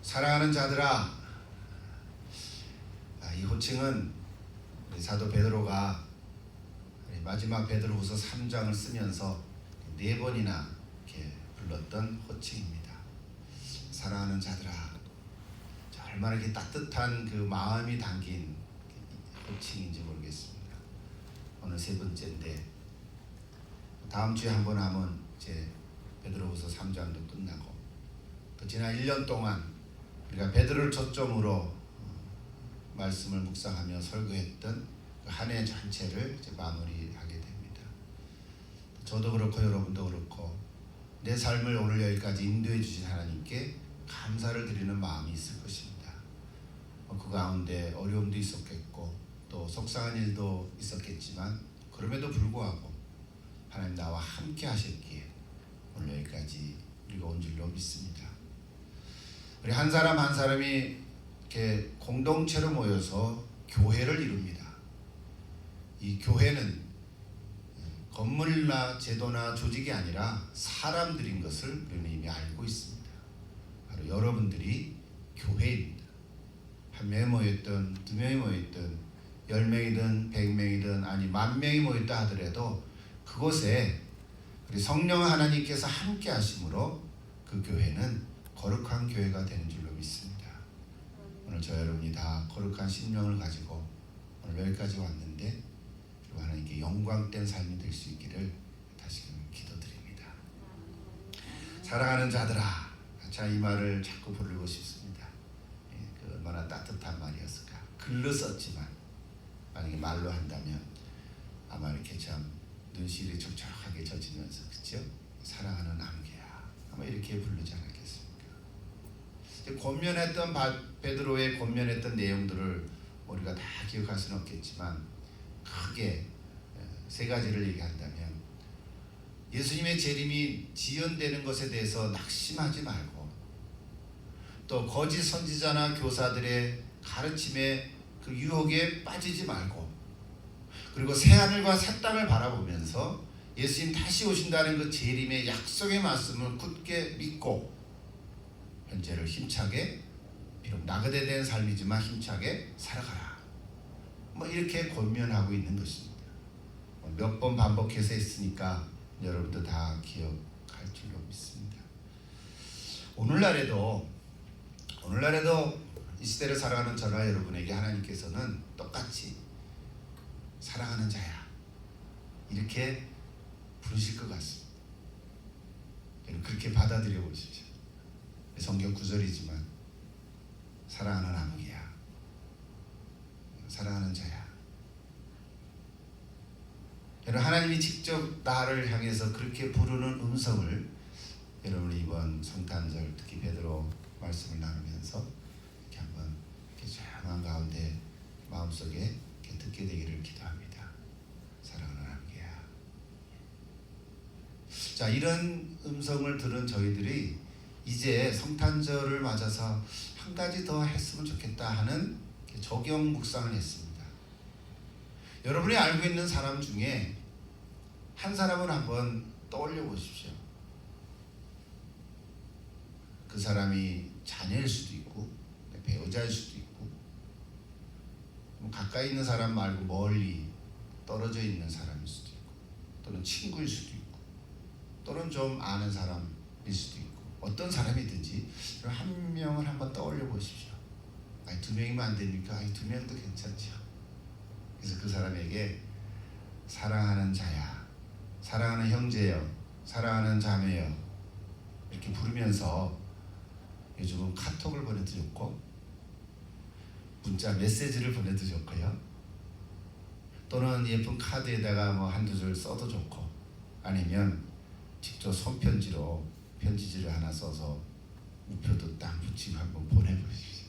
사랑하는 자들아, 이 호칭은 우리 사도 베드로가 마지막 베드로후서 3장을 쓰면서 4번이나 이렇게 불렀던 호칭입니다. 사랑하는 자들아, 얼마나 이렇게 따뜻한 그 마음이 담긴 호칭인지 모르겠습니다. 오늘 3번째인데 다음 주에 한번 하면 이제 베드로후서 3장도 끝나고 또 지난 1년 동안 우리가 베드로를 초점으로 말씀을 묵상하며 설교했던 그 한 해 전체를 이제 마무리하게 됩니다. 저도 그렇고 여러분도 그렇고 내 삶을 오늘 여기까지 인도해 주신 하나님께 감사를 드리는 마음이 있을 것입니다. 그 가운데 어려움도 있었겠고 또 속상한 일도 있었겠지만 그럼에도 불구하고 하나님 나와 함께 하셨기에 오늘 여기까지 우리가 온 줄로 믿습니다. 우리 한 사람 한 사람이 이렇게 공동체로 모여서 교회를 이룹니다. 이 교회는 건물이나 제도나 조직이 아니라 사람들인 것을 우리는 이미 알고 있습니다. 바로 여러분들이 교회입니다. 한 명이 모였든 두 명이 모였든 10명이든 100명이든 아니 10,000명이 모였다 하더라도 그곳에 우리 성령 하나님께서 함께 하심으로 그 교회는 거룩한 교회가 되는 줄로 믿습니다. 오늘 저 여러분이 다 거룩한 심령을 가지고 오늘 여기까지 왔는데 그리고 하나님께 영광된 삶이 될 수 있기를 다시금 기도드립니다. 사랑하는 자들아, 자, 이 말을 자꾸 부르고 싶습니다. 그 얼마나 따뜻한 말이었을까. 글로 썼지만 만약에 말로 한다면 아마 이렇게 참 눈시울이 촉촉하게 젖으면서, 그렇죠? 사랑하는 안개야, 아마 이렇게 부르지 않았겠습니까? 권면했던 베드로의 권면했던 내용들을 우리가 다 기억할 수는 없겠지만 크게 3가지를 얘기한다면 예수님의 재림이 지연되는 것에 대해서 낙심하지 말고 또 거짓 선지자나 교사들의 가르침에 그 유혹에 빠지지 말고 그리고 새하늘과 새 땅을 바라보면서 예수님 다시 오신다는 그 재림의 약속의 말씀을 굳게 믿고 현재를 힘차게, 비록 나그네된 삶이지만 힘차게 살아가라. 이렇게 권면하고 있는 것입니다. 몇 번 반복해서 했으니까 여러분도 다 기억할 줄로 믿습니다. 오늘날에도 이 시대를 살아가는 저나 여러분에게 하나님께서는 똑같이 사랑하는 자야 이렇게 부르실 것 같습니다. 그렇게 받아들여 보십시오. 성경 구절이지만 사랑하는 아무개야, 사랑하는 자야. 여러분, 하나님이 직접 나를 향해서 그렇게 부르는 음성을 여러분이 이번 성탄절 특히 베드로 말씀을 나누면서 이렇게 한번 이렇게 조용한 가운데 마음속에 이렇게 듣게 되기를 기도합니다. 사랑하는 아무개야. 자, 이런 음성을 들은 저희들이 이제 성탄절을 맞아서 한 가지 더 했으면 좋겠다 하는 적용 묵상을 했습니다. 여러분이 알고 있는 사람 중에 한 사람을 한번 떠올려 보십시오. 그 사람이 자녀일 수도 있고 배우자일 수도 있고 가까이 있는 사람 말고 멀리 떨어져 있는 사람일 수도 있고 또는 친구일 수도 있고 또는 좀 아는 사람일 수도 있고 어떤 사람이든지 한 명을 한번 떠올려 보십시오. 2명이면 안 됩니까? 2명도 괜찮죠. 그래서 그 사람에게 사랑하는 자야, 사랑하는 형제여, 사랑하는 자매여 이렇게 부르면서 요즘은 카톡을 보내도 좋고 문자 메시지를 보내도 좋고요. 또는 예쁜 카드에다가 한두 줄 써도 좋고 아니면 직접 손편지로 편지지를 하나 써서 우표도 딱 붙이고 한번 보내보십시오.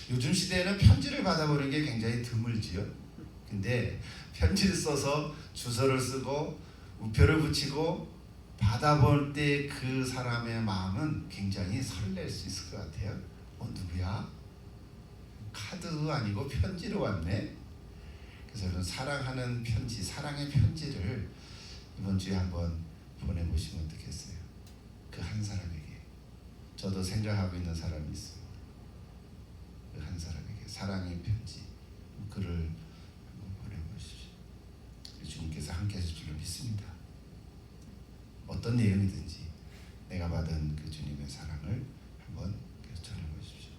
요즘 시대에는 편지를 받아보는 게 굉장히 드물지요. 근데 편지를 써서 주소를 쓰고 우표를 붙이고 받아볼 때 그 사람의 마음은 굉장히 설렐 수 있을 것 같아요. 누구야? 카드도 아니고 편지로 왔네. 그래서 여러분, 사랑하는 편지, 사랑의 편지를 이번 주에 한번 보내보시면 어떻겠어요? 그 한 사람에게 저도 생각하고 있는 사람이 있습니다. 그 한 사람에게 사랑의 편지 글을 한번 보내보십시오. 주님께서 함께 하실 줄로 믿습니다. 어떤 내용이든지 내가 받은 그 주님의 사랑을 한번 전해보십시오.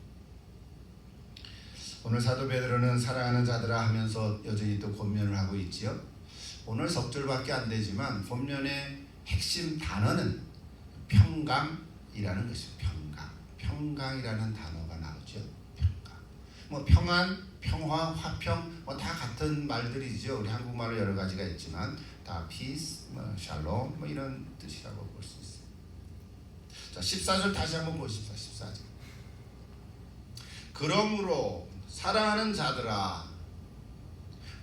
오늘 사도 베드로는 사랑하는 자들아 하면서 여전히 또 권면을 하고 있지요. 오늘 석절밖에 안 되지만 본면의 핵심 단어는 평강이라는 것입니다. 평강이라는 단어가 나오죠. 뭐 평안, 평화, 화평 뭐 다 같은 말들이죠. 우리 한국말로 여러 가지가 있지만 다 peace, 뭐 샬롬 뭐 이런 뜻이라고 볼 수 있어요. 자, 14절 다시 한번 보십시오. 14절. 그러므로 사랑하는 자들아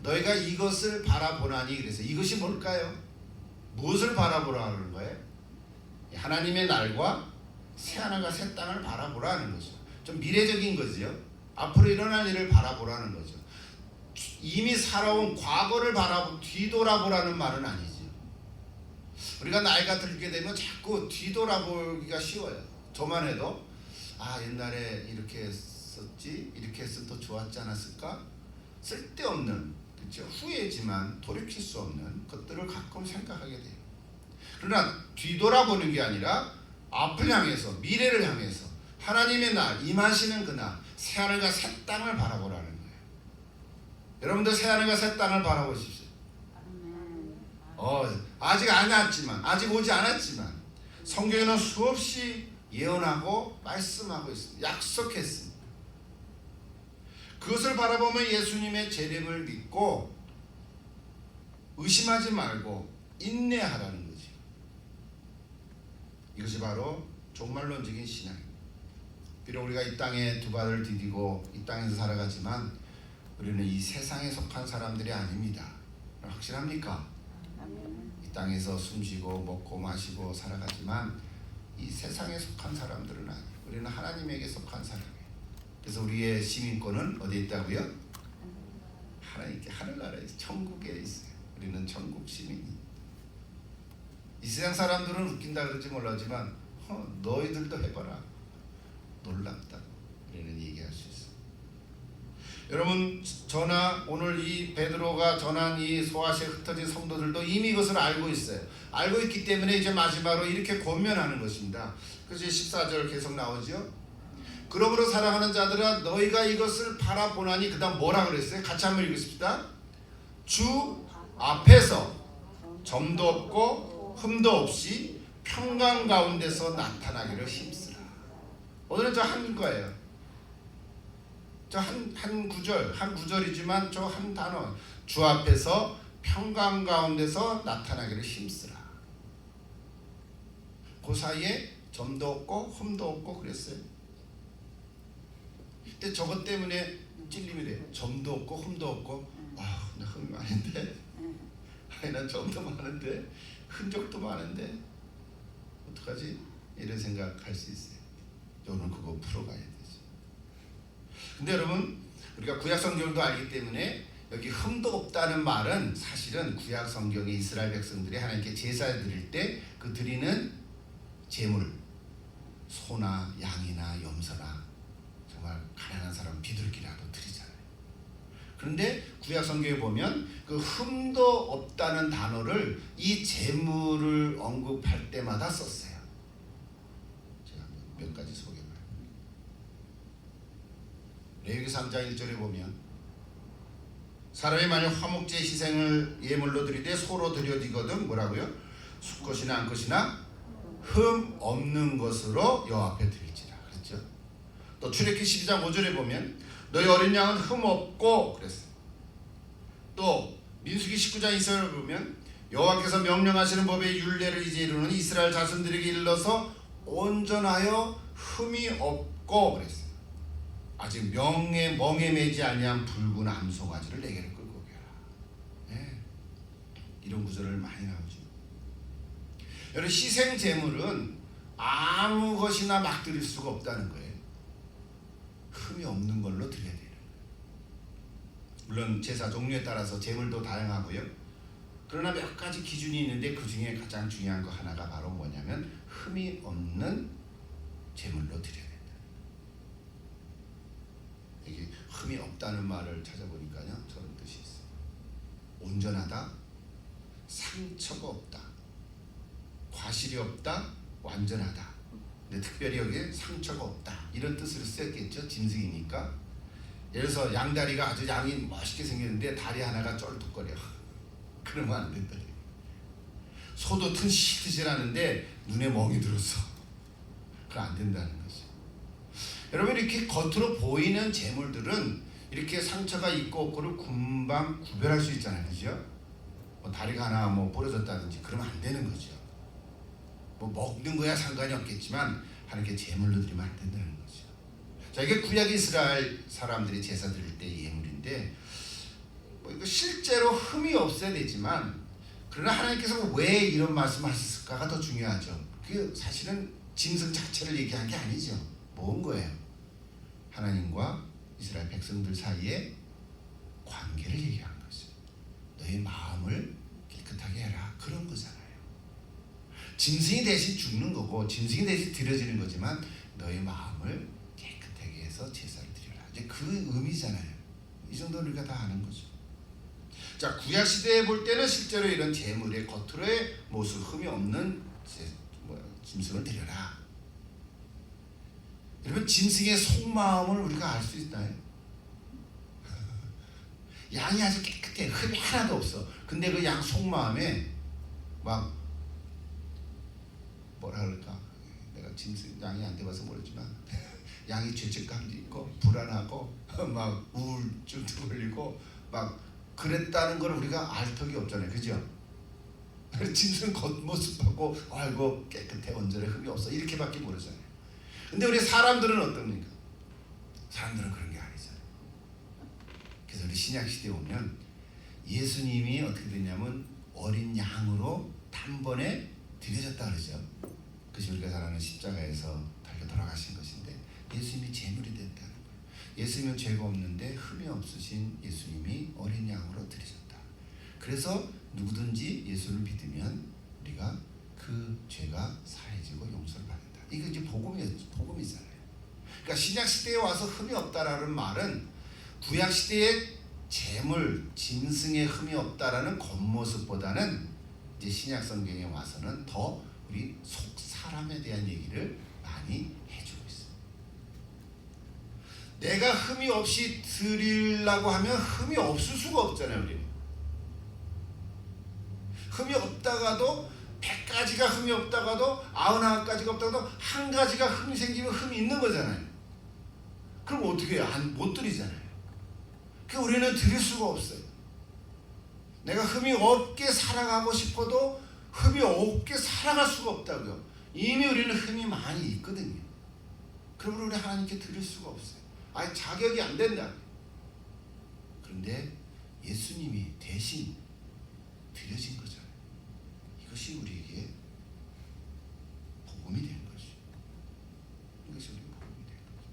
너희가 이것을 바라보나니. 그래서 이것이 뭘까요? 무엇을 바라보라는 거예요? 하나님의 날과 새하늘과 새 땅을 바라보라는 거죠. 좀 미래적인 거죠. 앞으로 일어날 일을 바라보라는 거죠. 이미 살아온 과거를 뒤돌아보라는 말은 아니죠. 우리가 나이가 들게 되면 자꾸 뒤돌아보기가 쉬워요. 저만 해도 옛날에 이렇게 썼지, 이렇게 했으면 더 좋았지 않았을까? 쓸데없는, 그렇죠? 후회지만 돌이킬 수 없는 것들을 가끔 생각하게 돼요. 그러나 뒤돌아보는 게 아니라 앞을 향해서, 미래를 향해서 하나님의 날, 임하시는 그날 새하늘과 새 땅을 바라보라는 거예요. 여러분들 새하늘과 새 땅을 바라보십시오. 아직 안 왔지만, 아직 오지 않았지만 성경에는 수없이 예언하고 말씀하고 있습니다. 약속했습니다. 그것을 바라보며 예수님의 재림을 믿고 의심하지 말고 인내하라는 거죠. 이것이 바로 종말론적인 신앙입니다. 비록 우리가 이 땅에 두 발을 디디고 이 땅에서 살아가지만 우리는 이 세상에 속한 사람들이 아닙니다. 확실합니까? 이 땅에서 숨쉬고 먹고 마시고 살아가지만 이 세상에 속한 사람들은 아니에요. 우리는 하나님에게 속한 사람이에요. 그래서 우리의 시민권은 어디에 있다고요? 하나님께 하늘나라에 천국에 있어요. 우리는 천국 시민이. 이 세상 사람들은 웃긴다 그러지 몰라지만 너희들도 해봐라. 놀랍다. 우리는 얘기할 수 있어요. 여러분 오늘 이 베드로가 전한 이 소아시아에 흩어진 성도들도 이미 그것을 알고 있어요. 알고 있기 때문에 이제 마지막으로 이렇게 권면하는 것입니다. 그래서 14절 계속 나오죠. 그러므로 사랑하는 자들아 너희가 이것을 바라보나니. 그 다음 뭐라 그랬어요? 같이 한번 읽으십시다. 주 앞에서 점도 없고 흠도 없이 평강 가운데서 나타나기를 힘쓰라. 오늘은 저 한 거예요. 저 한 구절이지만 저 한 단어. 주 앞에서 평강 가운데서 나타나기를 힘쓰라. 그 사이에 점도 없고 흠도 없고 그랬어요. 근데 저것 때문에 찔림이 돼요. 점도 없고 흠도 없고 나 흠이 많은데 난 점도 많은데 흔적도 많은데 어떡하지? 이런 생각할 수 있어요. 오늘 그거 풀어가야 되죠. 근데 여러분 우리가 구약 성경도 알기 때문에 여기 흠도 없다는 말은 사실은 구약 성경의 이스라엘 백성들이 하나님께 제사를 드릴 때 그 드리는 제물, 소나 양이나 염소나 정말 가난한 사람 비둘기라도 드리잖아요. 그런데 구약 성경에 보면 그 흠도 없다는 단어를 이 제물을 언급할 때마다 썼어요. 제가 몇 가지 소개해봐요. 레위기 3장 1절에 보면 사람이 만약 화목제 희생을 예물로 드리되 소로 드려지거든 뭐라고요? 수컷이나 암컷이나 흠 없는 것으로 여호와 앞에 드릴지라 그랬죠. 또 출애굽기 12장 5절에 보면 너희 어린 양은 흠 없고 그랬어요. 또 민수기 19장 2절을 보면 여호와께서 명령하시는 법의 율례를 이제 이루는 이스라엘 자손들에게 일러서 온전하여 흠이 없고 그랬어요. 아직 멍에 매지 아니한 붉은 암송아지를 내게로 끌고 오게라. 네. 이런 구절을 많이 나오죠. 여러분 희생 제물은 아무 것이나 막 드릴 수가 없다는 거예요. 흠이 없는 걸로 드려야 돼요. 물론 제사 종류에 따라서 제물도 다양하고요. 그러나 몇 가지 기준이 있는데 그 중에 가장 중요한 거 하나가 바로 뭐냐면 흠이 없는 제물로 드려야 된다. 이게 흠이 없다는 말을 찾아보니까요, 저런 뜻이 있어요. 온전하다, 상처가 없다, 과실이 없다, 완전하다. 근데 특별히 여기에 상처가 없다 이런 뜻으로 쓰였겠죠. 짐승이니까. 예를 들어서 양다리가 아주 양이 멋있게 생겼는데 다리 하나가 쩔뚝거려. 그러면 안 된다. 소도 튼실튼실하는데 눈에 멍이 들었어. 그럼 안 된다는 거죠. 여러분, 이렇게 겉으로 보이는 재물들은 이렇게 상처가 있고 없고를 금방 구별할 수 있잖아요, 그죠? 뭐 다리가 하나 뭐 부러졌다든지 그러면 안 되는 거죠. 뭐 먹는 거야 상관이 없겠지만 하나님께 제물로 드리면 안 된다는 거죠. 자, 이게 구약 이스라엘 사람들이 제사 드릴 때 예물인데, 뭐 이거 실제로 흠이 없어야 되지만, 그러나 하나님께서 왜 이런 말씀하셨을까가 더 중요하죠. 그 사실은 짐승 자체를 얘기한 게 아니죠. 뭔 거예요? 하나님과 이스라엘 백성들 사이에 관계를 얘기한 거죠. 너의 마음을 깨끗하게 해라, 그런 거잖아요. 짐승이 대신 죽는 거고 짐승이 대신 드려지는 거지만 너의 마음을 깨끗하게 해서 제사를 드려라, 이제 그 의미잖아요. 이 정도는 우리가 다 아는 거죠. 자, 구약 시대에 볼 때는 실제로 이런 제물의 겉으로의 모습, 흠이 없는 짐승을 드려라. 여러분, 짐승의 속마음을 우리가 알 수 있나요? 양이 아주 깨끗해, 흠이 하나도 없어. 근데 그 양 속마음에 막 뭐라 그럴까, 내가 짐승 양이 안 돼봐서 모르지만 양이 죄책감도 있고 불안하고 막 우울증도 걸리고 막 그랬다는 걸 우리가 알 턱이 없잖아요, 그죠? 짐승 겉모습하고 아이고 깨끗해, 온전해, 흠이 없어, 이렇게밖에 모르잖아요. 근데 우리 사람들은 어떻습니까? 사람들은 그런 게 아니잖아요. 그래서 우리 신약 시대에 오면 예수님이 어떻게 되냐면 어린 양으로 단번에 드려졌다 그러죠. 그것이 우리가 잘 아는 십자가에서 달려 돌아가신 것인데, 예수님이 제물이 됐다는 거예요. 예수님은 죄가 없는데 흠이 없으신 예수님이 어린 양으로 드려졌다. 그래서 누구든지 예수를 믿으면 우리가 그 죄가 사해지고 용서를 받는다. 이거 이제 복음이잖아요. 그러니까 신약 시대에 와서 흠이 없다라는 말은 구약 시대의 제물, 짐승의 흠이 없다라는 겉모습보다는 이제 신약 성경에 와서는 더 우리 속 사람에 대한 얘기를 많이 해주고 있어요. 내가 흠이 없이 드리려고 하면 흠이 없을 수가 없잖아요. 우리는 흠이 없다가도 100가지가 흠이 없다가도 99가지가 없다가도 한 가지가 흠이 생기면 흠이 있는 거잖아요. 그럼 어떻게 해요? 못 드리잖아요. 그 우리는 드릴 수가 없어요. 내가 흠이 없게 살아가고 싶어도 흠이 없게 살아갈 수가 없다고요. 이미 우리는 흠이 많이 있거든요. 그러면 우리 하나님께 드릴 수가 없어요. 아예 자격이 안 된다. 그런데 예수님이 대신 드려진 거잖아요. 이것이 우리에게 복음이 되는 거죠. 이것이 우리에게 복음이 되는 거죠.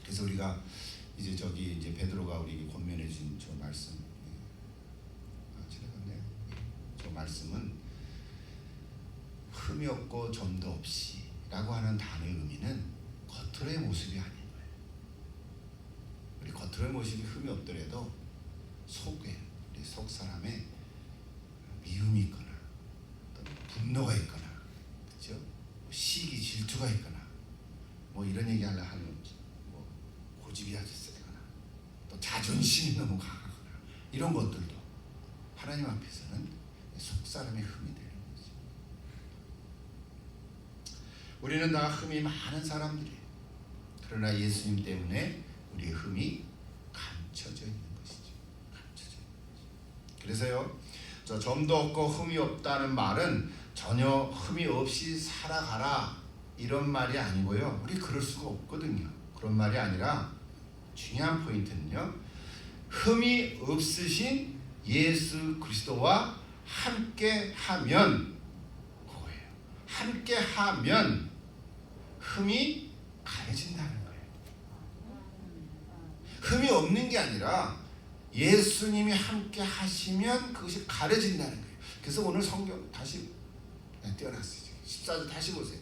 그래서 우리가 이제 베드로가 우리에게 권면해 준 저 말씀, 지나갔네요. 저 말씀은 흠이 없고 점도 없이라고 하는 단어의 의미는 겉으로의 모습이 아닌 거예요. 우리 겉으로의 모습이 흠이 없더라도 속에, 우리 속 사람에 미움이 있거나 분노가 있거나, 그렇죠? 시기, 질투가 있거나, 뭐 이런 얘기하려 하는 뭐 고집이 아주 세거나, 또 자존심이 너무 강하거나, 이런 것들도 하나님 앞에서는 속 사람의 흠이 되는 거죠. 우리는 다 흠이 많은 사람들이에요. 그러나 예수님 때문에 우리의 흠이 감춰져 있는 것이죠. 감춰져 있는 거죠. 그래서요, 저 점도 없고 흠이 없다는 말은 전혀 흠이 없이 살아가라 이런 말이 아니고요. 우리 그럴 수가 없거든요. 그런 말이 아니라 중요한 포인트는요, 흠이 없으신 예수 그리스도와 함께 하면, 그거예요. 함께 하면 흠이 가려진다는 거예요. 흠이 없는 게 아니라 예수님이 함께 하시면 그것이 가려진다는 거예요. 그래서 오늘 성경 다시 띄어놨어요. 14절 다시 보세요.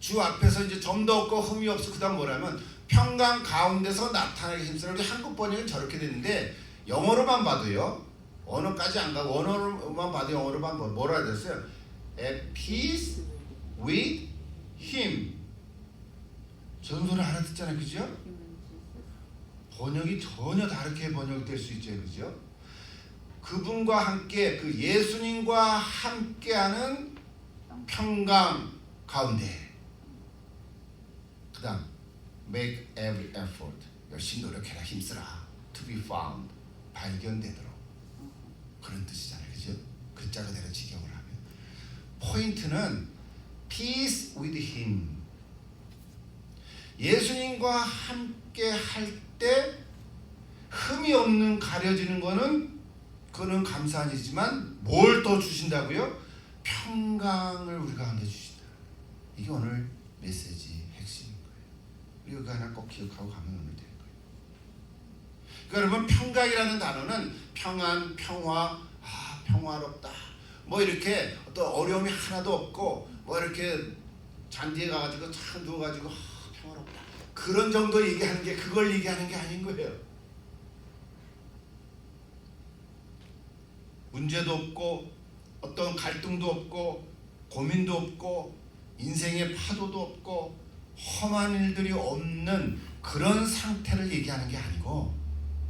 주 앞에서 이제 점도 없고 흠이 없어. 그다음 뭐라면 평강 가운데서 나타나기 힘쓰는 우리 한국 번역은 저렇게 되는데 영어로만 봐도요. 언어까지 안 가고 언어로만 봐도 영어로만 뭐라 됐어요? At peace with him. 저런 소리 알아듣잖아요, 그죠? 번역이 전혀 다르게 번역될 수 있죠, 그죠? 그분과 함께 그 예수님과 함께하는 평강 가운데. 그다음 make every effort. 열심히 노력해라, 힘쓰라. To be found. 발견되도록. 그런 뜻이잖아요, 그죠? 글자 그대로 직역을 하면 포인트는 peace with him. 예수님과 함께 할 때 흠이 없는 가려지는 거는 그거는 감사한 일이지만 뭘 더 주신다고요? 평강을 우리가 함께 주신다. 이게 오늘 메시지 핵심인 거예요. 우리가 하나 꼭 기억하고 가면 오늘 되는 거예요. 그러니까 여러분 평강이라는 단어는 평안, 평화, 평화롭다. 뭐 이렇게 어떤 어려움이 하나도 없고 뭐 이렇게 잔디에 가가지고 참 누워가지고 평화롭다. 그런 정도 얘기하는 게 그걸 얘기하는 게 아닌 거예요. 문제도 없고 어떤 갈등도 없고 고민도 없고 인생의 파도도 없고 험한 일들이 없는 그런 상태를 얘기하는 게 아니고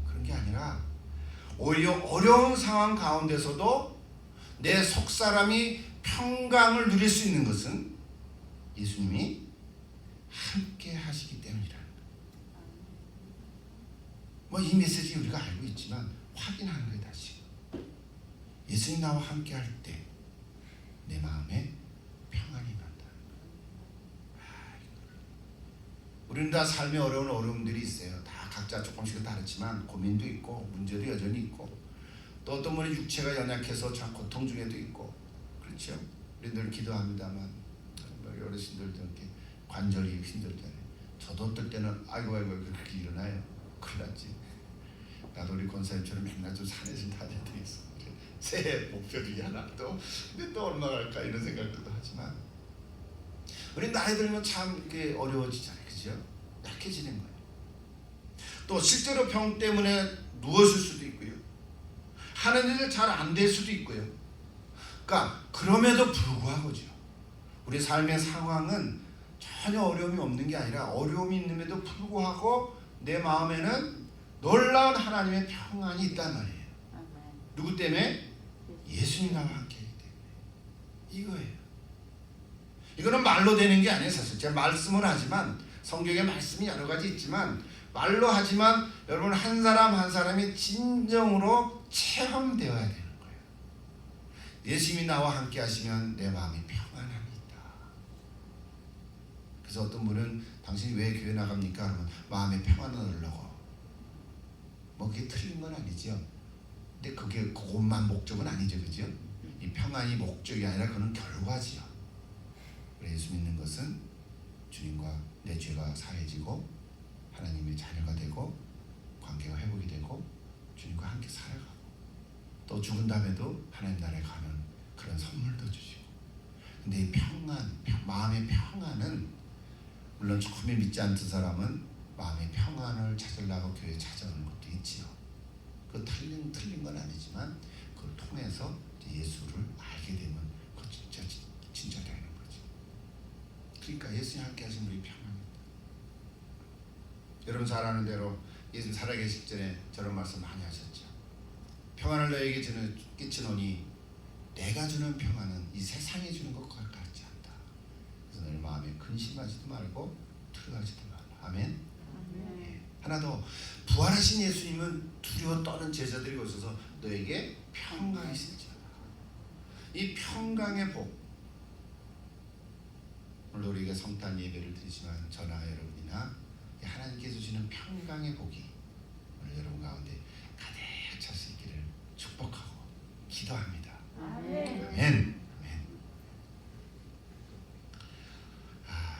그런 게 아니라 오히려 어려운 상황 가운데서도 내 속사람이 평강을 누릴 수 있는 것은 예수님이 함께 하시기 때문이라는 거예요. 뭐 이 메시지 우리가 알고 있지만 확인하는 거예요. 다시 예수님 나와 함께 할 때 내 마음에 평안이 난다. 우리는 다 삶에 어려운 어려움들이 있어요. 다 각자 조금씩은 다르지만 고민도 있고 문제도 여전히 있고 또 어떤 분은 육체가 연약해서 참 고통 중에도 있고 그렇죠. 우리들 기도합니다만 어르신들도 이렇게 관절이 힘들잖아요. 저도 어떨 때는 아이고 그렇게 일어나요. 큰일 났지. 나도 우리 권사님처럼 맨날 좀 산에서 다녀야 되겠어. 새해 목표 중에 하나 근데 또 얼마 갈까 이런 생각도 하지만 우리 나이 들면 참 이게 어려워지잖아요, 그죠? 약해지는 거예요. 또 실제로 병 때문에 누웠을 수도 있고요. 하는 일을 잘 안 될 수도 있고요. 그러니까 그럼에도 불구하고죠. 우리 삶의 상황은 전혀 어려움이 없는 게 아니라 어려움이 있음에도 불구하고 내 마음에는 놀라운 하나님의 평안이 있단 말이에요. 누구 때문에? 예수님 나와 함께하기 때문에. 이거예요. 이거는 말로 되는 게 아니에요. 사실 제가 말씀을 하지만 성경에 말씀이 여러 가지 있지만 말로 하지만 여러분 한 사람 한 사람이 진정으로 체험되어야 되는 거예요. 예수님이 나와 함께 하시면 내 마음이 평안합니다. 그래서 어떤 분은 당신이 왜 교회 나갑니까? 그러면 마음에 평안을 얻으려고. 뭐 그게 틀린 건 아니죠. 근데 그것만 목적은 아니죠, 그죠? 이 평안이 목적이 아니라 그건 결과지요. 예수 믿는 것은 주님과 내 죄가 사해지고 하나님의 자녀가 되고 관계가 회복이 되고 주님과 함께 살아가고 또 죽은 다음에도 하나님 나라에 가는 그런 선물도 주시고. 근데 이 평안, 마음의 평안은 물론 처음에 믿지 않던 사람은 마음의 평안을 찾으려고 교회에 찾아오는 것도 있지요. 그 틀린 건 아니지만 그걸 통해서 예수를 알게 되면 그 진짜 되는 거죠. 그러니까 예수님 함께 하신 우리 평안입니다. 여러분 잘 아는 대로 예수님 살아계실 전에 저런 말씀 많이 하셨죠. 평안을 너에게 끼치노니 내가 주는 평안은 이 세상에 주는 것과 같지 않다. 그래서 너희 마음에 근심하지도 말고 두려워하지도 말라. 아멘. 예. 하나 더, 부활하신 예수님은 두려워 떠는 제자들이 오셔서 너에게 평강이 있을지어다. 이 평강의 복, 오늘 우리가 성탄 예배를 드리지만 저나 여러분이나 하나님께 주시는 평강의 복이 오늘 여러분 가운데 가득 찰 수 있기를 축복하고 기도합니다. 아멘. 아멘.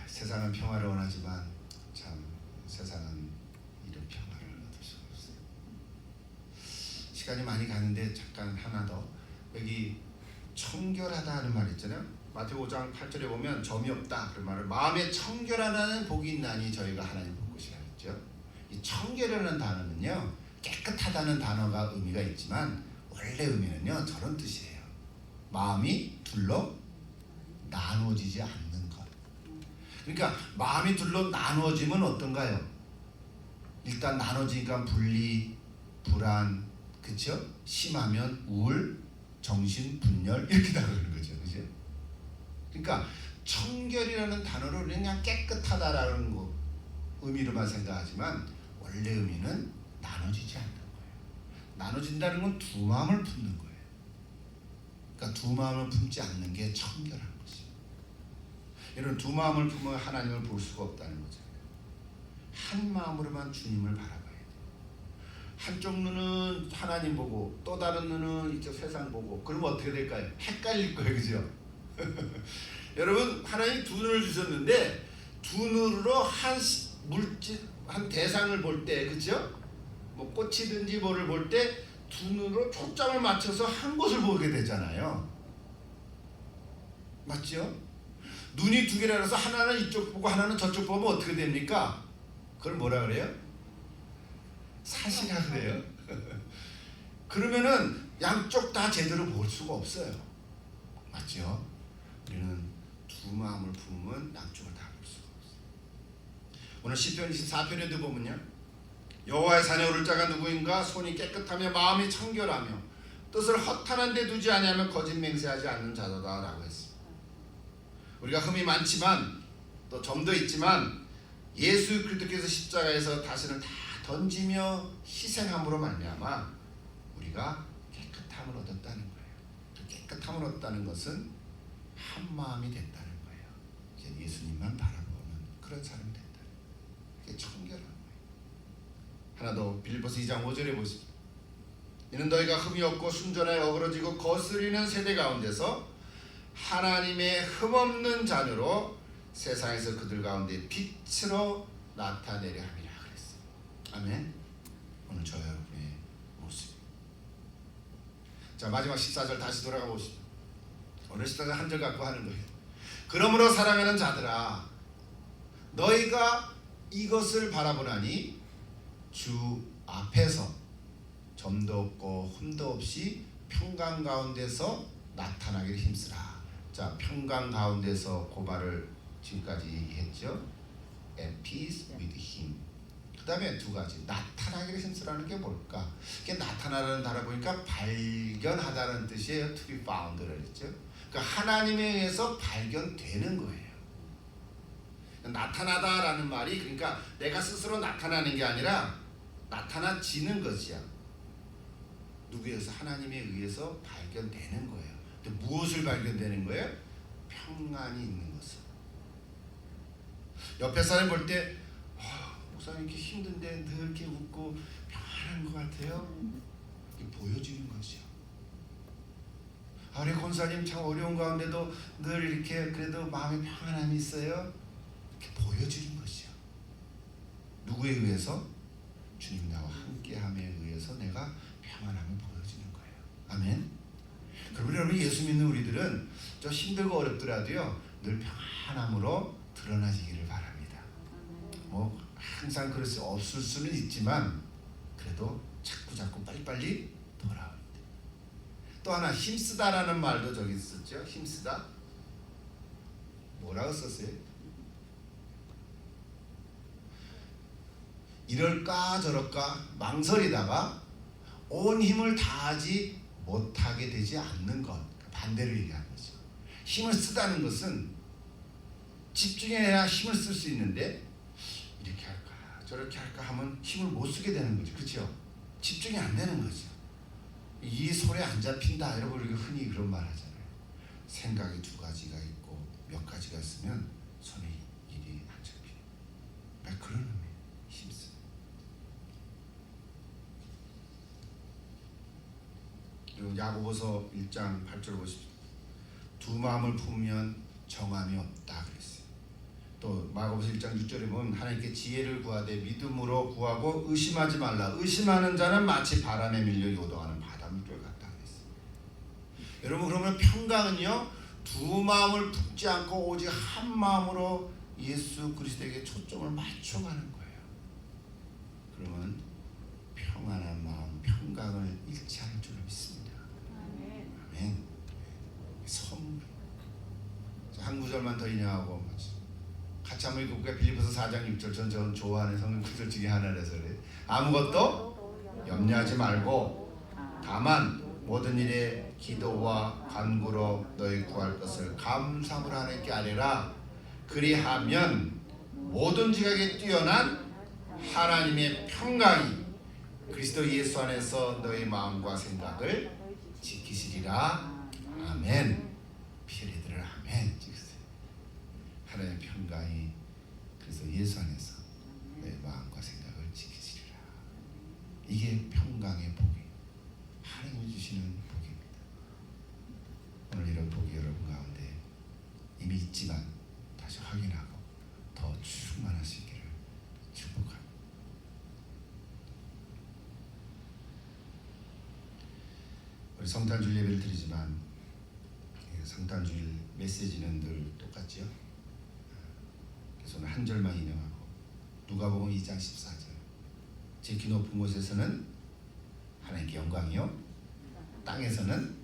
세상은 평화를 원하지만 참 세상은 이런 평화를 얻을 수가 없어요. 시간이 많이 가는데 잠깐 하나 더, 여기 청결하다 하는 말 있잖아요. 마태복음 5장 8절에 보면 점이 없다 그런 말을 마음에 청결하다는 복이 있나니 저희가 하나님 볼 것이라 했죠. 이 청결이라는 단어는요 깨끗하다는 단어가 의미가 있지만 원래 의미는요 저런 뜻이에요. 마음이 둘러 나누어지지 않는 것. 그러니까 마음이 둘러 나누어지면 어떤가요? 일단 나눠지니까 분리, 불안, 그쵸? 심하면 우울, 정신 분열 이렇게 나누는 거죠, 그죠? 그러니까 청결이라는 단어로 그냥 깨끗하다라는 거 의미로만 생각하지만 원래 의미는 나눠지지 않는 거예요. 나눠진다는 건 두 마음을 품는 거예요. 그러니까 두 마음을 품지 않는 게 청결한 것이에요. 이런 두 마음을 품으면 하나님을 볼 수가 없다는 거잖아요. 한 마음으로만 주님을 바라봐야 돼요. 한쪽 눈은 하나님 보고 또 다른 눈은 이쪽 세상 보고 그러면 어떻게 될까요? 헷갈릴 거예요, 그죠? 여러분 하나님 두 눈을 주셨는데 두 눈으로 한 물질 한 대상을 볼 때, 그죠? 뭐 꽃이든지 뭐를 볼 때 두 눈으로 초점을 맞춰서 한 곳을 보게 되잖아요. 맞죠? 눈이 두 개라서 하나는 이쪽 보고 하나는 저쪽 보면 어떻게 됩니까? 그걸 뭐라 그래요? 사시라 그래요. 그러면은 양쪽 다 제대로 볼 수가 없어요. 맞죠? 우리는 두 마음을 품으면 양쪽을 다 볼 수가 없어요. 오늘 시편 24편에도 보면요. 여호와의 산에 오를 자가 누구인가? 손이 깨끗하며 마음이 청결하며 뜻을 허탄한 데 두지 아니하며 거짓 맹세하지 않는 자도다 라고 했습니다. 우리가 흠이 많지만 또 점도 있지만 예수 그리스도께서 십자가에서 다시는 다 던지며 희생함으로 말미암아 우리가 깨끗함을 얻었다는 거예요. 그 깨끗함을 얻었다는 것은 한 마음이 됐다는 거예요. 이제 예수님만 바라보는 그런 사람이 됐다는 거예요. 그게 청결한 거예요. 하나 더 빌립보서 2장 5절에 보십시오. 이는 너희가 흠이 없고 순전하게 어그러지고 거스리는 세대 가운데서 하나님의 흠없는 자녀로 세상에서 그들 가운데 빛으로 나타내려 함이라 그랬어요. 아멘. 오늘 저 여러분의 모습. 자, 마지막 14절 다시 돌아가 보시죠. 오늘 14절 한 절 갖고 하는 거예요. 그러므로 사랑하는 자들아 너희가 이것을 바라보나니 주 앞에서 점도 없고 흠도 없이 평강 가운데서 나타나기를 힘쓰라. 자, 평강 가운데서 고발을 지금까지 얘기했죠. At peace with him. 그 다음에 두 가지. 나타나기를 힘쓰라는 게 뭘까? 이게 나타나라는 단어 보니까 발견하다는 뜻이에요. To be found를 했죠. 그러니까 하나님에 의해서 발견되는 거예요. 나타나다라는 말이 그러니까 내가 스스로 나타나는 게 아니라 나타나지는 것이야. 누구에 의해서? 하나님에 의해서 발견되는 거예요. 근데 무엇을 발견되는 거예요? 평안이 있는 것을. 옆에 사람 볼 때 목사님 이렇게 힘든데 늘 이렇게 웃고 평안한 것 같아요. 이게 보여지는 것이요. 우리 권사님 참 어려운 가운데도 늘 이렇게 그래도 마음에 평안함이 있어요. 이렇게 보여지는 것이요. 누구에 의해서? 주님 나와 함께함에 의해서 내가 평안함을 보여지는 거예요. 아멘. 그러면 여러분 예수 믿는 우리들은 저 힘들고 어렵더라도요 늘 평안함으로 드러나지기를 바랍니다. 뭐 항상 그럴 수 없을 수는 있지만 그래도 자꾸 빨리빨리 돌아옵니다. 또 하나 힘쓰다라는 말도 저기 있었죠. 힘쓰다 뭐라고 썼어요? 이럴까 저럴까 망설이다가 온 힘을 다하지 못하게 되지 않는 것. 반대를 얘기하는 거죠. 힘을 쓰다는 것은 집중해야 힘을 쓸 수 있는데 이렇게 할까 저렇게 할까 하면 힘을 못 쓰게 되는 거죠. 그렇죠? 집중이 안 되는 거죠. 이 손에 안 잡힌다. 여러분 우리가 흔히 그런 말 하잖아요. 생각이 두 가지가 있고 몇 가지가 있으면 손에 일이 안 잡혀요. 그런 의미. 힘쓰. 그리고 야고보서 1장 8절 보십시오. 두 마음을 품으면 정함이 없다 그랬어요. 또 마가복음 1장 6절에 보면 하나님께 지혜를 구하되 믿음으로 구하고 의심하지 말라. 의심하는 자는 마치 바람에 밀려 요동하는 바닷물 같다 그랬어요. 여러분 그러면 평강은요 두 마음을 품지 않고 오직 한 마음으로 예수 그리스도에게 초점을 맞춰가는 거예요. 그러면 평안한 마음, 평강을 잃지 않을 줄로 믿습니다. 아멘. 선물. 한 구절만 더 인용하고 같이 한번 읽어볼까요? 빌립보서 4장 6절. 전 좋아하는 성경 구절 중에 하나라서 그래. 아무것도 염려하지 말고 다만 모든 일에 기도와 간구로 너희 구할 것을 감사함으로 하나님께 아뢰라. 그리하면 모든 지각에 뛰어난 하나님의 평강이 그리스도 예수 안에서 너희 마음과 생각을 지키시리라. 아멘. 피리들을 아멘 찍으세요. 하나님의 평강이 그래서 예수 안에서 너희 마음과 생각을 지키시리라. 이게 평강의 복이에요. 하나님이 주시는 복입니다. 오늘 이런 복이 여러분 가운데 이미 있지만 다시 확인하고 더 충만하시기를 축복합니다. 우리 성탄주일 예배를 드리지만 성탄주일 메시지는 늘 똑같죠. 그래서 오늘 한 절만 인용하고 누가복음 2장 14절. 지극히 높은 곳에서는 하나님께 영광이요, 땅에서는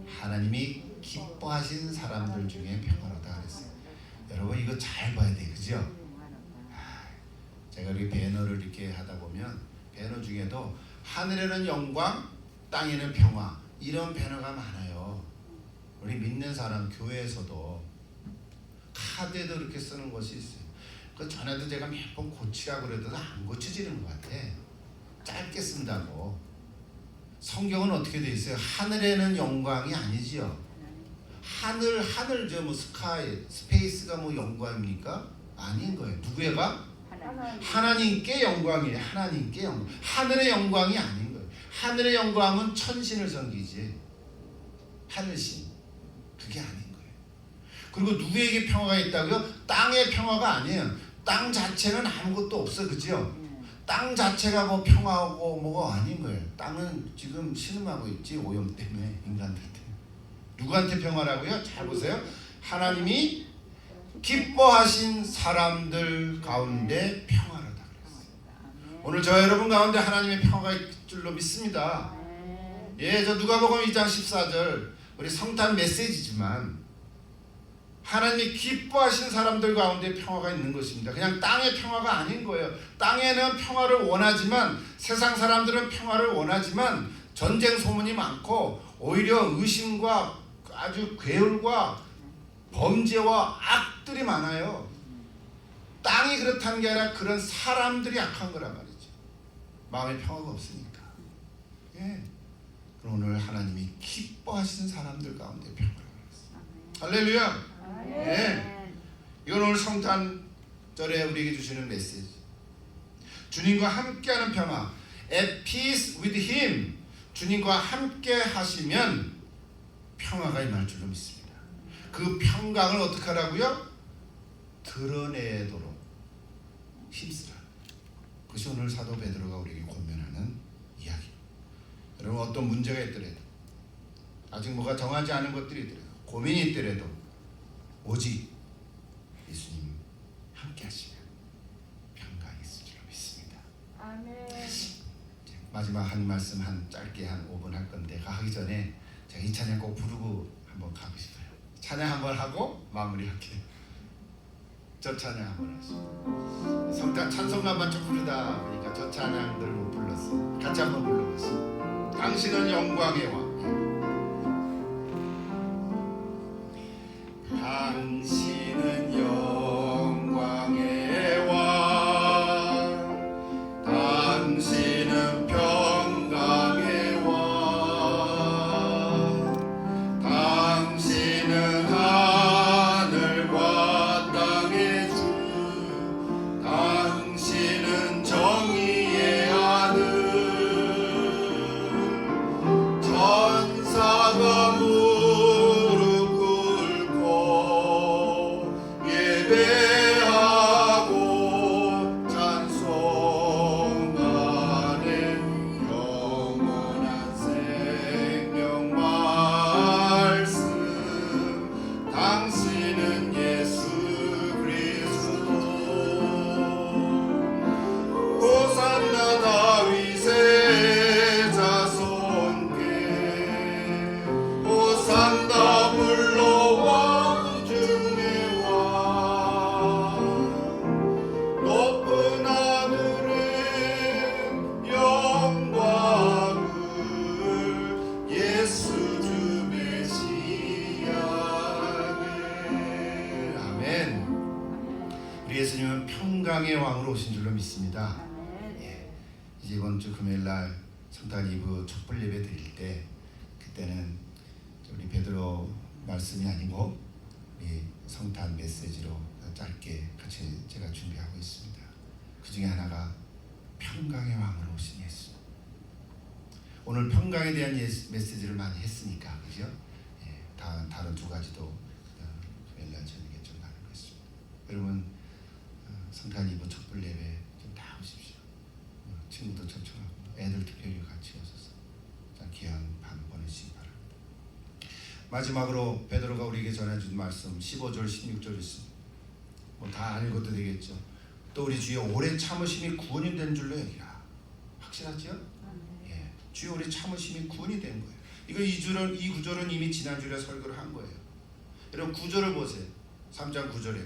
하나님이 기뻐하신 사람들 중에 평화로다 그랬어요. 여러분 이거 잘 봐야 돼, 그죠? 제가 이렇게 배너를 이렇게 하다 보면 배너 중에도 하늘에는 영광, 땅에는 평화, 이런 배너가 많아요. 우리 믿는 사람 교회에서도 카드에도 이렇게 쓰는 것이 있어요. 그 전에도 제가 몇 번 고치라고 그래도 안 고쳐지는 것 같아. 짧게 쓴다고. 성경은 어떻게 돼 있어요? 하늘에는 영광이 아니지요. 하늘 저 뭐 스카이 스페이스가 뭐 영광입니까? 아닌 거예요. 누구애가? 하나님께 영광이에요. 하나님께 영광. 하늘의 영광이 아닌 거예요. 하늘의 영광은 천신을 섬기지. 하늘신. 그게 아닌 거예요. 그리고 누구에게 평화가 있다고요? 땅의 평화가 아니에요. 땅 자체는 아무것도 없어, 그죠? 땅 자체가 뭐 평화하고 뭐가 아닌 거예요. 땅은 지금 신음하고 있지, 오염 때문에, 인간들 때문에. 누구한테 평화라고요? 잘 보세요. 하나님이 기뻐하신 사람들 가운데 평화로다 그랬어요. 오늘 저 여러분 가운데 하나님의 평화가 있을 줄로 믿습니다. 예, 저 누가복음 2장 14절 우리 성탄 메시지지만 하나님이 기뻐하신 사람들 가운데 평화가 있는 것입니다. 그냥 땅의 평화가 아닌 거예요. 땅에는 평화를 원하지만, 세상 사람들은 평화를 원하지만 전쟁 소문이 많고 오히려 의심과 아주 괴울과 범죄와 악들이 많아요. 땅이 그렇다는 게 아니라 그런 사람들이 악한 거란 말이죠. 마음에 평화가 없으니까. 예. 그럼 오늘 하나님이 기뻐하시는 사람들 가운데 평화를 원했어요. 할렐루야. 예. 이건 오늘 성탄절에 우리에게 주시는 메시지. 주님과 함께하는 평화. At peace with Him. 주님과 함께 하시면 평화가 임할 줄로 믿습니다. 그 평강을 어떻게 하라고요? 드러내도록 힘쓰라. 그것이 오늘 사도 베드로가 우리에게 권면하는 이야기. 여러분 어떤 문제가 있더라도, 아직 뭐가 정하지 않은 것들이 있더라도, 고민이 있더라도 오직 예수님 함께 하시면 평강이 있을 줄로 믿습니다. 아멘. 마지막 한 말씀 짧게 한 5분 할 건데, 하기 전에 제가 이 찬양 꼭 부르고 한번 가고 싶어요. 찬양 한번 하고 마무리할게요. 저 찬양 한번 하시죠. 성탄 찬송가만 좀 부르다 보니까 저 찬양들 못 불렀어요. 같이 한번 불러보시죠. 당신은 영광의 왕. 당신은 영광의 왕. 당신은 평강의 왕. 당신은 하늘과 땅의 주. 당신은 정의의 아들. 평강의 왕으로 오신 줄로 믿습니다. 아멘. 예, 이제 이번 주 금요일 날 성탄 이브 촛불 예배 드릴 때 그때는 우리 베드로 말씀이 아니고 우리 성탄 메시지로 짧게 같이 제가 준비하고 있습니다. 그 중에 하나가 평강의 왕으로 오신 예수. 오늘 평강에 대한 메시지를 많이 했으니까 그죠? 예, 다른 두 가지도 금요일 날 저녁에 좀 나눌 것입니다. 여러분 성탄 이브 촛불 예배 좀 나오십시오. 친구도 초청하고 애들 특별히 같이 오셔서 귀한 밤 보내시기 바랍니다. 마지막으로 베드로가 우리에게 전해준 말씀 15절 16절 있습니다. 뭐 다 안 읽어도 되겠죠. 또 우리 주여 오래 참으심이 구원이 된 줄로 여기라. 확실하죠? 예, 주여 오래 참으심이 구원이 된 거예요. 이 구절은 이미 지난주에 설교를 한 거예요. 여러분 구절을 보세요. 3장 9절에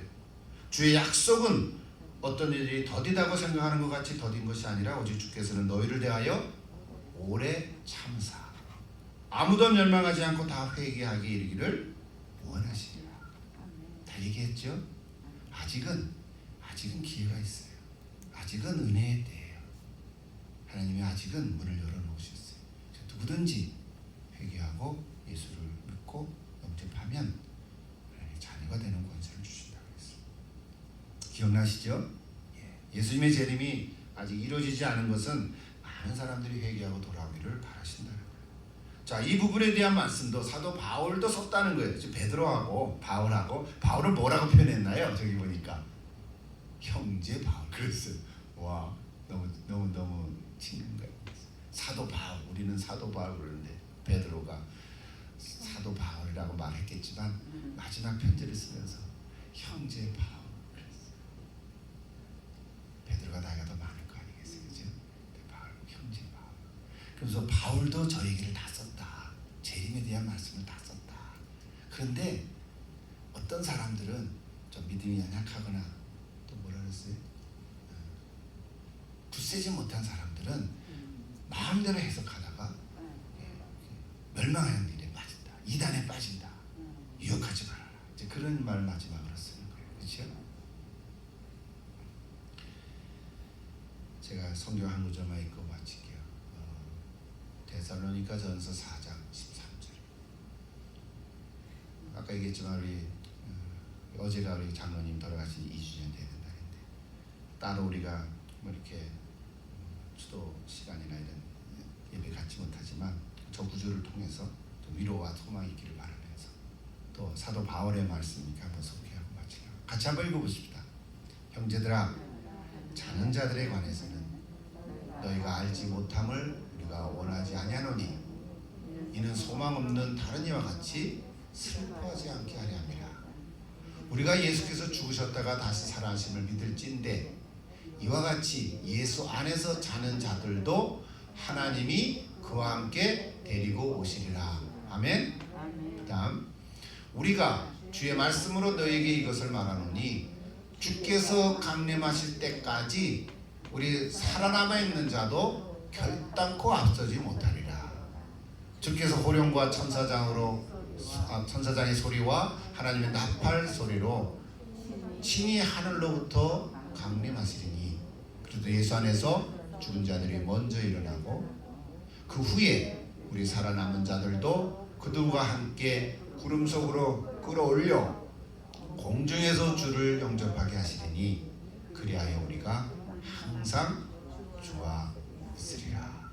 주의 약속은 어떤 일이 더디다고 생각하는 것 같이 더딘 것이 아니라 오직 주께서는 너희를 대하여 오래 참으사 아무도 멸망하지 않고 다 회개하게 이르기를 원하시리라. 다 얘기했죠? 아직은 기회가 있어요. 아직은 은혜의 때예요. 하나님이 아직은 문을 열어놓으셨어요. 누구든지 회개하고 예수를 믿고 영접하면 하나님의 자녀가 되는 권세를 주신다고 했습니다. 기억나시죠? 예수님의 재림이 아직 이루어지지 않은 것은 많은 사람들이 회개하고 돌아오기를 바라신다는 거예요. 자, 이 부분에 대한 말씀도 사도 바울도 썼다는 거예요. 지금 베드로하고 바울은 뭐라고 표현했나요? 저기 보니까 형제 바울 그랬어요. 와, 너무 친근 거예요. 사도 바울, 우리는 사도 바울 그러는데 베드로가 사도 바울이라고 말했겠지만 마지막 편지를 쓰면서 형제 바울 그랬어요. 베드로가 나이가 더 많을 거 아니겠어요, 그죠? 바울, 형제 바울. 그래서 바울도 저 얘기를 다 썼다. 재림에 대한 말씀을 다 썼다. 그런데 어떤 사람들은 좀 믿음이 연약하거나 또 뭐라 그랬어요? 굳세지 못한 사람들은 마음대로 해석하다가 멸망하는 일에 빠진다. 이단에 빠진다. 유혹하지 말아라. 이제 그런 말 마지막으로 쓰는 거예요. 그렇죠? 제가 성경 한 구절만 읽고 마칠게요. 데살로니가 전서 4장 13절. 아까 얘기했지만 우리 어제가 우리 장로님 돌아가신 2주년 되는 날인데 따로 우리가 뭐 이렇게 수도 시간이나 이런 예배 갖지 못하지만 저 구절을 통해서 좀 위로와 소망이 있기를 바라면서 또 사도 바울의 말씀이니까 한번 소개하고 마치려고 같이 한번 읽어보십시다. 형제들아, 자는 자들에 관해서는 너희가 알지 못함을 우리가 원하지 아니하노니 이는 소망 없는 다른 이와 같이 슬퍼하지 않게 하려 함이라. 우리가 예수께서 죽으셨다가 다시 살아나심을 믿을진대 이와 같이 예수 안에서 자는 자들도 하나님이 그와 함께 데리고 오시리라. 아멘. 그 다음 우리가 주의 말씀으로 너에게 이것을 말하노니 주께서 강림하실 때까지 우리 살아남아 있는 자도 결단코 앞서지 못하리라. 주께서 호령과 천사장의 소리와 하나님의 나팔 소리로 친히 하늘로부터 강림하시리니 그래도 예수 안에서 죽은 자들이 먼저 일어나고 그 후에 우리 살아남은 자들도 그들과 함께 구름 속으로 끌어올려 공중에서 주를 영접하게 하시리니 그리하여 우리가 항상 주와 있으리라.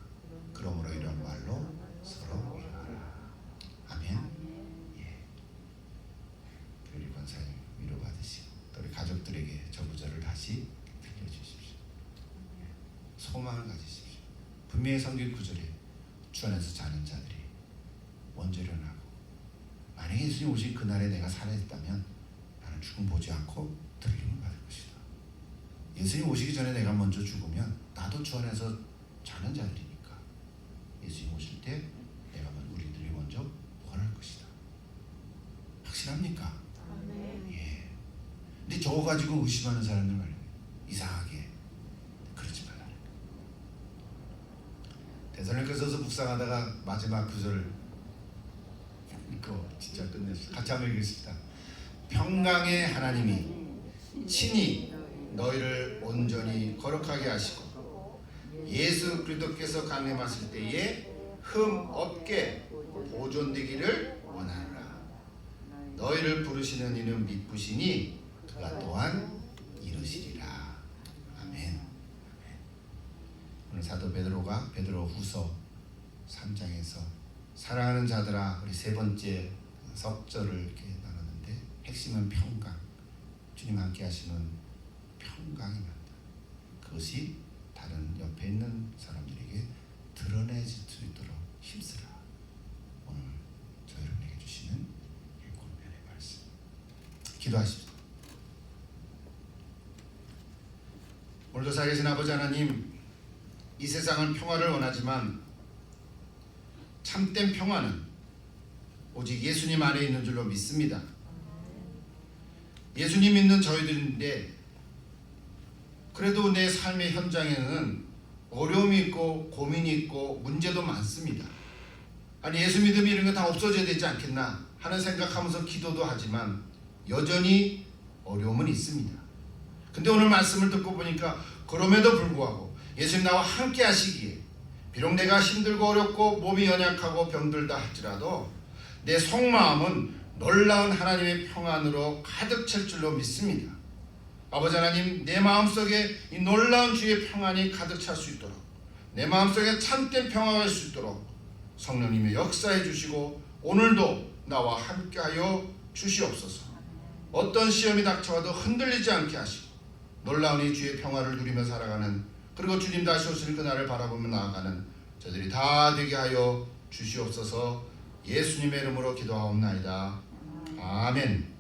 그러므로 이런 말로 서로 위로하라. 아멘. 예. 우리 권사님 위로받으시고 또 우리 가족들에게 저 구절을 다시 들려주십시오. 소망을 가지십시오. 분명히 성경 구절에 주 안에서 자는 자들이 먼저 일어나고 만약에 예수님 오신 그날에 내가 살아있다면 나는 죽음 보지 않고 들림을 받을 것이다. 예수님 오시기 전에 내가 먼저 죽으면 나도 주 안에서 자는 자들이니까 예수님 오실 때 우리들이 먼저 부활할 것이다. 확실합니까? 예. 근데 저거 가지고 의심하는 사람들 말이에요. 이상하게 그러지 말라는 거예요. 데살로니가서서 묵상하다가 마지막 구절을 읽고 진짜 끝냈어요. 같이 한번 읽겠습니다. 평강의 하나님이 친히 너희를 온전히 거룩하게 하시고 예수 그리스도께서 강림하실 때에 흠 없게 보존되기를 원하노라. 너희를 부르시는 이는 미쁘시니 그가 또한 이루시리라. 아멘. 오늘 사도 베드로가 베드로후서 3장에서 사랑하는 자들아, 우리 세 번째 석절을 이렇게 나눴는데 핵심은 평강. 주님 함께 하시는 평강입니다. 그것이 다른 옆에 있는 사람들에게 드러내질 수 있도록 힘쓰라. 오늘 저 여러분에게 주시는 권면의 말씀. 기도하십시오. 오늘도 살아계신 아버지 하나님, 이 세상은 평화를 원하지만 참된 평화는 오직 예수님 안에 있는 줄로 믿습니다. 예수님 믿는 저희들인데 그래도 내 삶의 현장에는 어려움이 있고 고민이 있고 문제도 많습니다. 아니 예수 믿음이 이런 거 다 없어져야 되지 않겠나 하는 생각하면서 기도도 하지만 여전히 어려움은 있습니다. 근데 오늘 말씀을 듣고 보니까 그럼에도 불구하고 예수님 나와 함께 하시기에 비록 내가 힘들고 어렵고 몸이 연약하고 병들다 할지라도 내 속마음은 놀라운 하나님의 평안으로 가득 찰 줄로 믿습니다. 아버지 하나님, 내 마음속에 이 놀라운 주의 평안이 가득 찰 수 있도록, 내 마음속에 참된 평화가 있을 수 있도록 성령님의 역사해 주시고 오늘도 나와 함께하여 주시옵소서. 어떤 시험이 닥쳐와도 흔들리지 않게 하시고 놀라운 이 주의 평화를 누리며 살아가는, 그리고 주님 다시 오실 그날을 바라보며 나아가는 저들이 다 되게 하여 주시옵소서. 예수님의 이름으로 기도하옵나이다. 아멘.